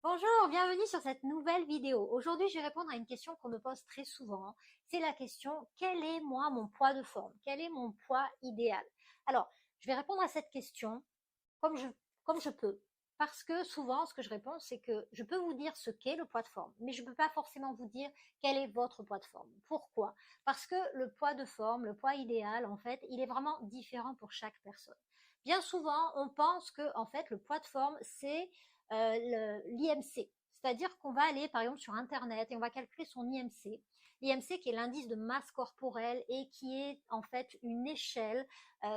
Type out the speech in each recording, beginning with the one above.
Bonjour, bienvenue sur cette nouvelle vidéo. Aujourd'hui, je vais répondre à une question qu'on me pose très souvent. C'est la question, quel est moi mon poids de forme? Quel est mon poids idéal? Alors, je vais répondre à cette question comme je, comme je peux. Parce que souvent, ce que je réponds, c'est que je peux vous dire ce qu'est le poids de forme, mais je ne peux pas forcément vous dire quel est votre poids de forme. Pourquoi? Parce que le poids de forme, le poids idéal, en fait, il est vraiment différent pour chaque personne. Bien souvent, on pense que, en fait, le poids de forme, c'est l'IMC. C'est-à-dire qu'on va aller, par exemple, sur Internet et on va calculer son IMC. L'IMC qui est l'indice de masse corporelle et qui est en fait une échelle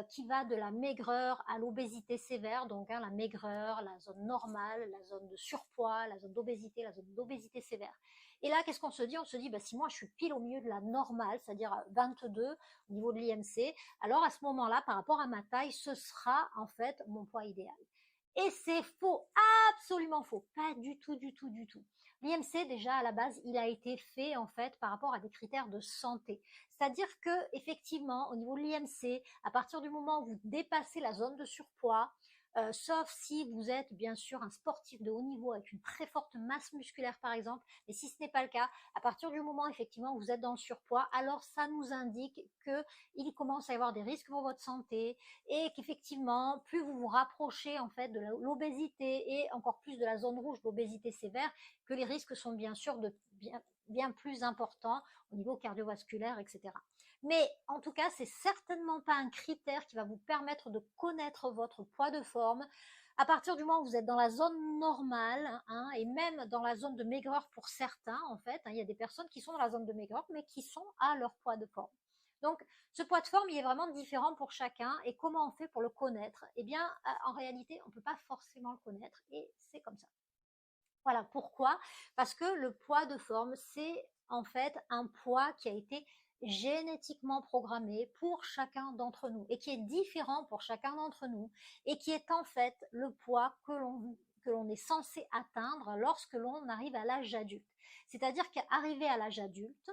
qui va de la maigreur à l'obésité sévère, donc la maigreur, la zone normale, la zone de surpoids, la zone d'obésité, la zone d'obésité sévère. Et là, qu'est-ce qu'on se dit? On se dit, bah, si moi je suis pile au milieu de la normale, c'est-à-dire 22 au niveau de l'IMC, alors à ce moment-là, par rapport à ma taille, ce sera en fait mon poids idéal. Et c'est faux, absolument faux, pas du tout, du tout, du tout. L'IMC, déjà à la base, il a été fait en fait par rapport à des critères de santé. C'est-à-dire que effectivement, au niveau de l'IMC, à partir du moment où vous dépassez la zone de surpoids, sauf si vous êtes bien sûr un sportif de haut niveau avec une très forte masse musculaire par exemple, mais si ce n'est pas le cas, à partir du moment effectivement où vous êtes dans le surpoids, alors ça nous indique qu'il commence à y avoir des risques pour votre santé et qu'effectivement, plus vous vous rapprochez en fait de l'obésité et encore plus de la zone rouge d'obésité sévère, que les risques sont bien sûr bien plus importants au niveau cardiovasculaire, etc. Mais en tout cas, c'est certainement pas un critère qui va vous permettre de connaître votre poids de forme. À partir du moment où vous êtes dans la zone normale, hein, et même dans la zone de maigreur pour certains, en fait, hein, il y a des personnes qui sont dans la zone de maigreur, mais qui sont à leur poids de forme. Donc, ce poids de forme, il est vraiment différent pour chacun. Et comment on fait pour le connaître? Eh bien, en réalité, on ne peut pas forcément le connaître et c'est comme ça. Voilà, pourquoi? Parce que le poids de forme, c'est en fait un poids qui a été génétiquement programmé pour chacun d'entre nous et qui est différent pour chacun d'entre nous et qui est en fait le poids que l'on est censé atteindre lorsque l'on arrive à l'âge adulte. C'est-à-dire qu'arrivé à l'âge adulte,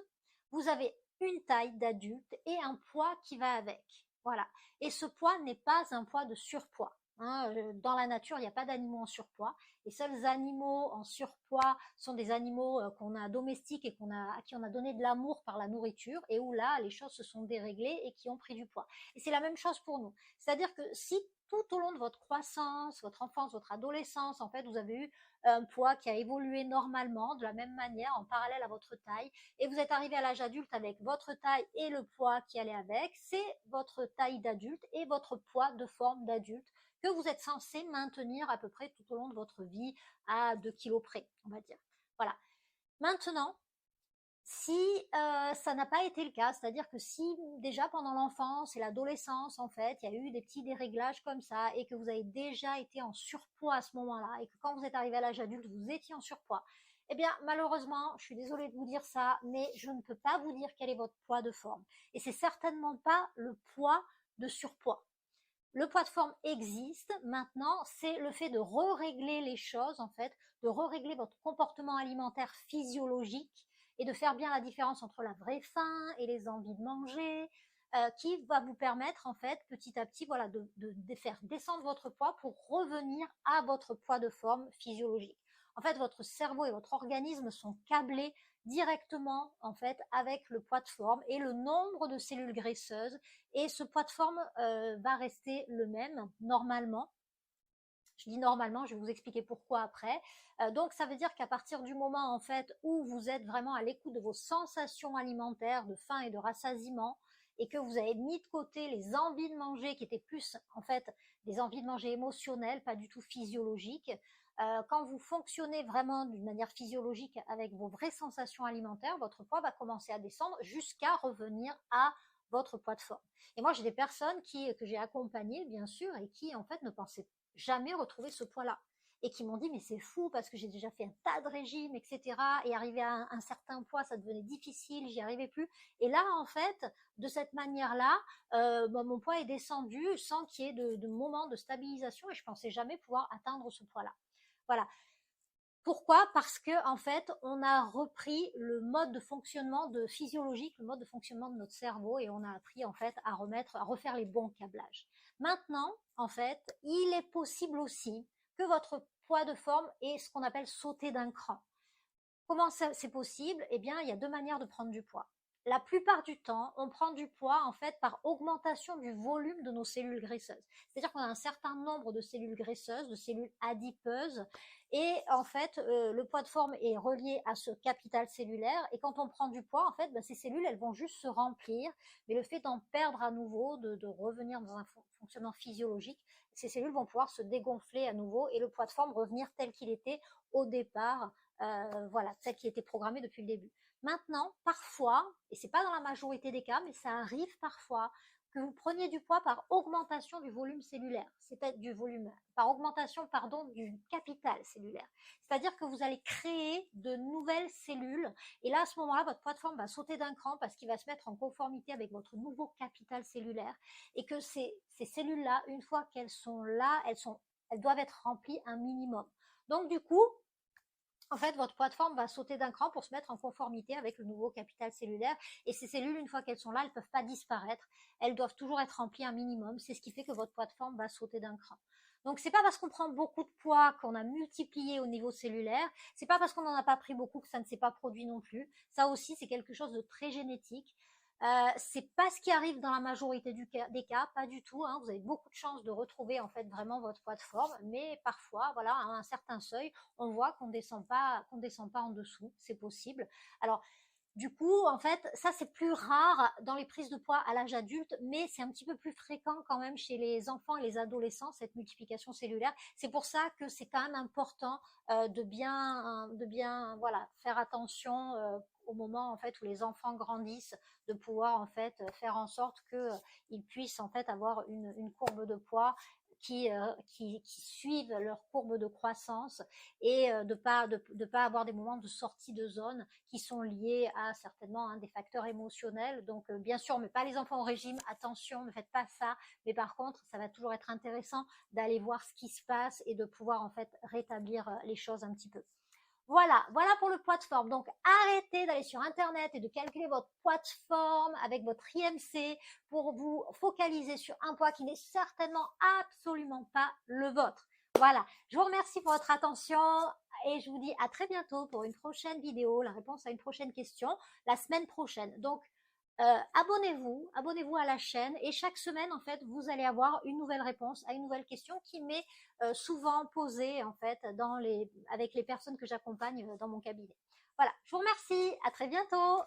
vous avez une taille d'adulte et un poids qui va avec. Voilà. Et ce poids n'est pas un poids de surpoids. Hein. Dans la nature, il n'y a pas d'animaux en surpoids. Les seuls animaux en surpoids sont des animaux qu'on a domestiques et à qui on a donné de l'amour par la nourriture et où là, les choses se sont déréglées et qui ont pris du poids. Et c'est la même chose pour nous. C'est-à-dire que si tout au long de votre croissance, votre enfance, votre adolescence, en fait, vous avez eu un poids qui a évolué normalement, de la même manière, en parallèle à votre taille, et vous êtes arrivé à l'âge adulte avec votre taille et le poids qui allait avec, c'est votre taille d'adulte et votre poids de forme d'adulte que vous êtes censé maintenir à peu près tout au long de votre vie à 2 kilos près, on va dire. Voilà. Maintenant, si ça n'a pas été le cas, c'est-à-dire que si déjà pendant l'enfance et l'adolescence, en fait, il y a eu des petits déréglages comme ça et que vous avez déjà été en surpoids à ce moment-là et que quand vous êtes arrivé à l'âge adulte, vous étiez en surpoids, eh bien, malheureusement, je suis désolée de vous dire ça, mais je ne peux pas vous dire quel est votre poids de forme. Et c'est certainement pas le poids de surpoids. Le poids de forme existe. Maintenant, c'est le fait de re-régler les choses, en fait, de re-régler votre comportement alimentaire physiologique et de faire bien la différence entre la vraie faim et les envies de manger, qui va vous permettre, en fait, petit à petit, voilà, de faire descendre votre poids pour revenir à votre poids de forme physiologique. En fait, votre cerveau et votre organisme sont câblés directement, en fait, avec le poids de forme et le nombre de cellules graisseuses et ce poids de forme va rester le même normalement. Je dis normalement, je vais vous expliquer pourquoi après. Donc ça veut dire qu'à partir du moment en fait où vous êtes vraiment à l'écoute de vos sensations alimentaires de faim et de rassasiement et que vous avez mis de côté les envies de manger qui étaient plus en fait des envies de manger émotionnelles, pas du tout physiologiques, quand vous fonctionnez vraiment d'une manière physiologique avec vos vraies sensations alimentaires, votre poids va commencer à descendre jusqu'à revenir à votre poids de forme. Et moi, j'ai des personnes que j'ai accompagnées, bien sûr, et qui, en fait, ne pensaient jamais retrouver ce poids-là. Et qui m'ont dit, mais c'est fou parce que j'ai déjà fait un tas de régimes, etc. Et arrivé à un certain poids, ça devenait difficile, j'y arrivais plus. Et là, en fait, de cette manière-là, mon poids est descendu sans qu'il y ait de moment de stabilisation et je pensais jamais pouvoir atteindre ce poids-là. Voilà. Pourquoi? Parce que en fait, on a repris le mode de fonctionnement de physiologique, le mode de fonctionnement de notre cerveau, et on a appris en fait à refaire les bons câblages. Maintenant, en fait, il est possible aussi que votre poids de forme et ce qu'on appelle sauter d'un cran. Comment c'est possible? Eh bien, il y a deux manières de prendre du poids. La plupart du temps, on prend du poids en fait par augmentation du volume de nos cellules graisseuses. C'est-à-dire qu'on a un certain nombre de cellules graisseuses, de cellules adipeuses, et en fait, le poids de forme est relié à ce capital cellulaire. Et quand on prend du poids, en fait, ces cellules, elles vont juste se remplir, mais le fait d'en perdre à nouveau, de revenir dans un fonctionnement physiologique, ces cellules vont pouvoir se dégonfler à nouveau et le poids de forme revenir tel qu'il était au départ, voilà, tel qui était programmé depuis le début. Maintenant, parfois, et c'est pas dans la majorité des cas, mais ça arrive parfois que vous preniez du poids par augmentation du volume cellulaire, c'est-à-dire du volume, par augmentation, pardon, du capital cellulaire. C'est-à-dire que vous allez créer de nouvelles cellules, et là, à ce moment-là, votre poids de forme va sauter d'un cran parce qu'il va se mettre en conformité avec votre nouveau capital cellulaire, et que ces cellules-là, une fois qu'elles sont là, elles doivent être remplies un minimum. Donc, du coup, en fait, votre poids de forme va sauter d'un cran pour se mettre en conformité avec le nouveau capital cellulaire. Et ces cellules, une fois qu'elles sont là, elles ne peuvent pas disparaître. Elles doivent toujours être remplies un minimum. C'est ce qui fait que votre poids de forme va sauter d'un cran. Donc, c'est pas parce qu'on prend beaucoup de poids qu'on a multiplié au niveau cellulaire. C'est pas parce qu'on n'en a pas pris beaucoup que ça ne s'est pas produit non plus. Ça aussi, c'est quelque chose de très génétique. C'est pas ce qui arrive dans la majorité des cas, pas du tout. Hein. Vous avez beaucoup de chances de retrouver en fait vraiment votre poids de forme, mais parfois, voilà, à un certain seuil, on voit qu'on descend pas en dessous. C'est possible. Alors, du coup, en fait, ça c'est plus rare dans les prises de poids à l'âge adulte, mais c'est un petit peu plus fréquent quand même chez les enfants et les adolescents, cette multiplication cellulaire. C'est pour ça que c'est quand même important de bien, voilà, faire attention au moment en fait où les enfants grandissent, de pouvoir en fait faire en sorte qu'ils puissent en fait avoir une courbe de poids qui suivent leur courbe de croissance et de pas avoir des moments de sortie de zone qui sont liés à certainement des facteurs émotionnels. Donc bien sûr, mais pas les enfants au régime, attention, ne faites pas ça. Mais par contre, ça va toujours être intéressant d'aller voir ce qui se passe et de pouvoir en fait rétablir les choses un petit peu. Voilà, voilà pour le poids de forme. Donc, arrêtez d'aller sur Internet et de calculer votre poids de forme avec votre IMC pour vous focaliser sur un poids qui n'est certainement absolument pas le vôtre. Voilà, je vous remercie pour votre attention et je vous dis à très bientôt pour une prochaine vidéo, la réponse à une prochaine question, la semaine prochaine. Donc, abonnez-vous à la chaîne et chaque semaine, en fait, vous allez avoir une nouvelle réponse à une nouvelle question qui m'est souvent posée, en fait, avec les personnes que j'accompagne dans mon cabinet. Voilà, je vous remercie, à très bientôt.